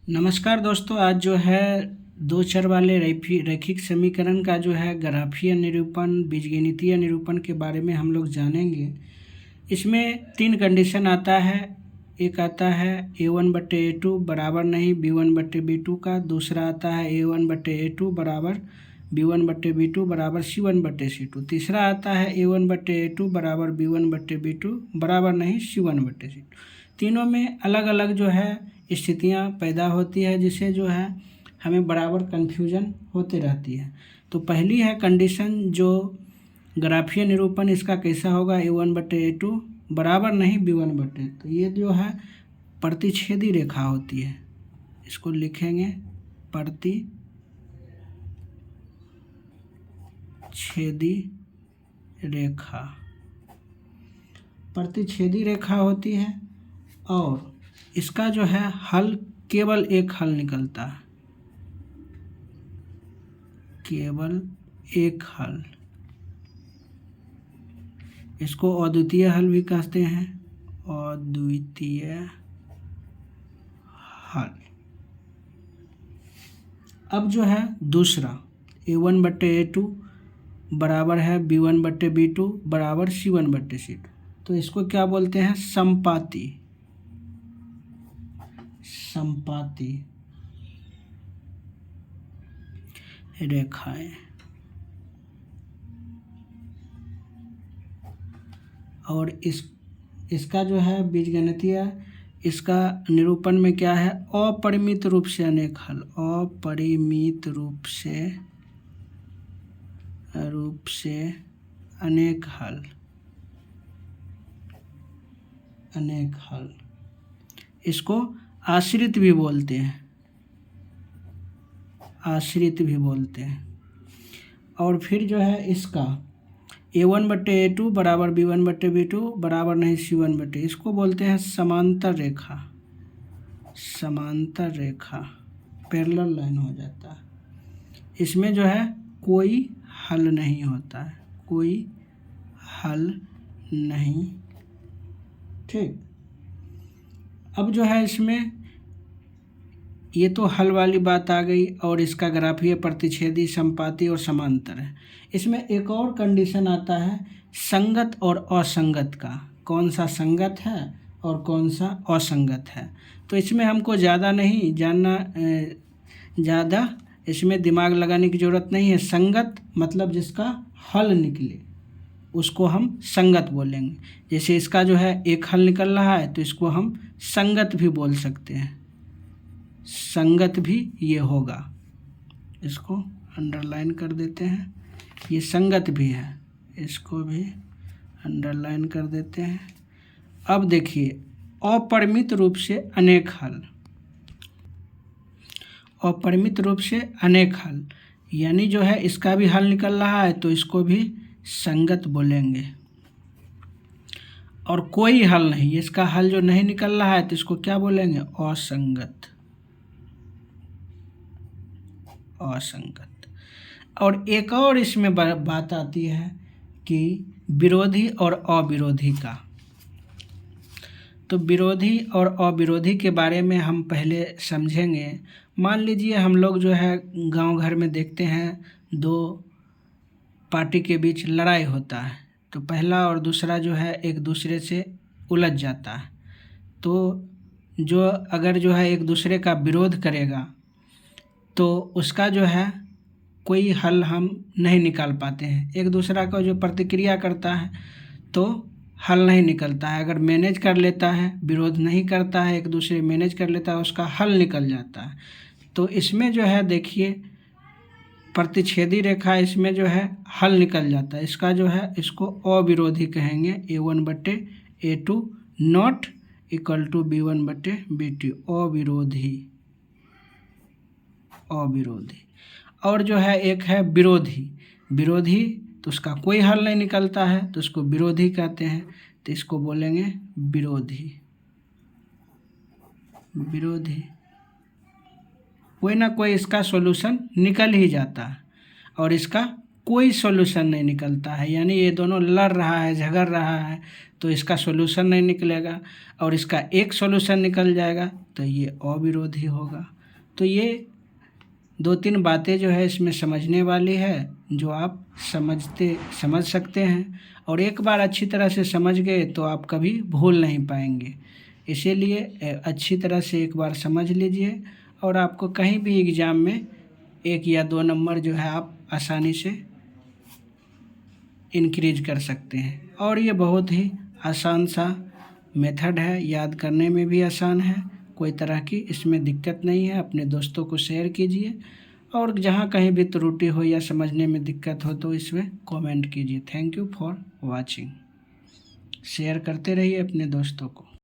नमस्कार दोस्तों, आज जो है दो चर वाले रैखिक समीकरण का जो है ग्राफीय निरूपण, बीजगणितीय निरूपण के बारे में हम लोग जानेंगे। इसमें तीन कंडीशन आता है। एक आता है a1/a2 बराबर नहीं b1/b2 का। दूसरा आता है a1/a2 बराबर b1/b2 बराबर c1/c2। तीसरा आता है a1/a2 बराबर b1/b2 बराबर नहीं c1/c2। तीनों में अलग अलग जो है स्थितियां पैदा होती है, जिससे जो है हमें बराबर कन्फ्यूजन होते रहती है। तो पहली है कंडीशन जो ग्राफीय निरूपण इसका कैसा होगा, a1/a2 बराबर नहीं b1/, तो ये जो है प्रतिच्छेदी रेखा होती है। इसको लिखेंगे प्रतिच्छेदी रेखा। प्रतिच्छेदी रेखा होती है और इसका जो है हल केवल एक हल निकलता है, केवल एक हल। इसको अद्वितीय हल भी कहते हैं, अद्वितीय हल। अब जो है दूसरा a1/a2 बराबर है b1/b2 बराबर c1/c2, तो इसको क्या बोलते हैं, समपाती रेखाएं। और इसका जो है बीजगणितीय, इसका निरूपण में क्या है, अपरिमित रूप से अनेक हल, अपरिमित रूप से अनेक हल। इसको आश्रित भी बोलते हैं, और फिर जो है इसका a1/a2 बराबर b1/b2 बराबर नहीं c1/, इसको बोलते हैं समांतर रेखा, पैरेलल लाइन हो जाता है। इसमें जो है कोई हल नहीं होता है, ठीक। अब जो है इसमें ये तो हल वाली बात आ गई, और इसका ग्राफीय, प्रतिच्छेदी, समपाती और समांतर है। इसमें एक और कंडीशन आता है संगत और असंगत का, कौन सा संगत है और कौन सा असंगत है। तो इसमें हमको ज़्यादा नहीं जानना, ज़्यादा इसमें दिमाग लगाने की ज़रूरत नहीं है। संगत मतलब जिसका हल निकले उसको हम संगत बोलेंगे। जैसे इसका जो है एक हल निकल रहा है तो इसको हम संगत भी बोल सकते हैं, संगत भी ये होगा। इसको अंडरलाइन कर देते हैं, ये संगत भी है, इसको भी अंडरलाइन कर देते हैं। अब देखिए अपरिमित रूप से अनेक हल, अपरिमित रूप से अनेक हल यानी जो है इसका भी हल निकल रहा है तो इसको भी संगत बोलेंगे। और कोई हल नहीं, इसका हल जो नहीं निकल रहा है तो इसको क्या बोलेंगे, असंगत। और एक और इसमें बात आती है कि विरोधी और अविरोधी का। तो विरोधी और अविरोधी के बारे में हम पहले समझेंगे। मान लीजिए हम लोग जो है गांव घर में देखते हैं दो पार्टी के बीच लड़ाई होता है, तो पहला और दूसरा जो है एक दूसरे से उलझ जाता है। तो जो अगर जो है एक दूसरे का विरोध करेगा तो उसका जो है कोई हल हम नहीं निकाल पाते हैं। एक दूसरा का जो प्रतिक्रिया करता है तो हल नहीं निकलता है। अगर मैनेज कर लेता है, विरोध नहीं करता है, एक दूसरे मैनेज कर लेता है, उसका हल निकल जाता है। तो इसमें जो है देखिए प्रतिच्छेदी रेखा, इसमें जो है हल निकल जाता है। इसका जो है इसको अविरोधी कहेंगे, a1/a2 not equal to b1/b2, अविरोधी। और जो है एक है विरोधी, तो उसका कोई हल नहीं निकलता है तो उसको विरोधी कहते हैं, तो इसको बोलेंगे विरोधी। कोई ना कोई इसका सॉल्यूशन निकल ही जाता है और इसका कोई सॉल्यूशन नहीं निकलता है, यानी ये दोनों लड़ रहा है, झगड़ रहा है, तो इसका सॉल्यूशन नहीं निकलेगा, और इसका एक सॉल्यूशन निकल जाएगा तो ये अविरोधी होगा। तो ये 2-3 बातें जो है इसमें समझने वाली है, जो आप समझ सकते हैं, और एक बार अच्छी तरह से समझ गए तो आप कभी भूल नहीं पाएंगे। इसीलिए अच्छी तरह से एक बार समझ लीजिए, और आपको कहीं भी एग्ज़ाम में 1 या 2 नंबर जो है आप आसानी से इंक्रीज कर सकते हैं। और ये बहुत ही आसान सा मेथड है, याद करने में भी आसान है, कोई तरह की इसमें दिक्कत नहीं है। अपने दोस्तों को शेयर कीजिए, और जहाँ कहीं भी त्रुटि हो या समझने में दिक्कत हो तो इसमें कमेंट कीजिए। Thank you for watching. Share करते रहिए अपने दोस्तों को।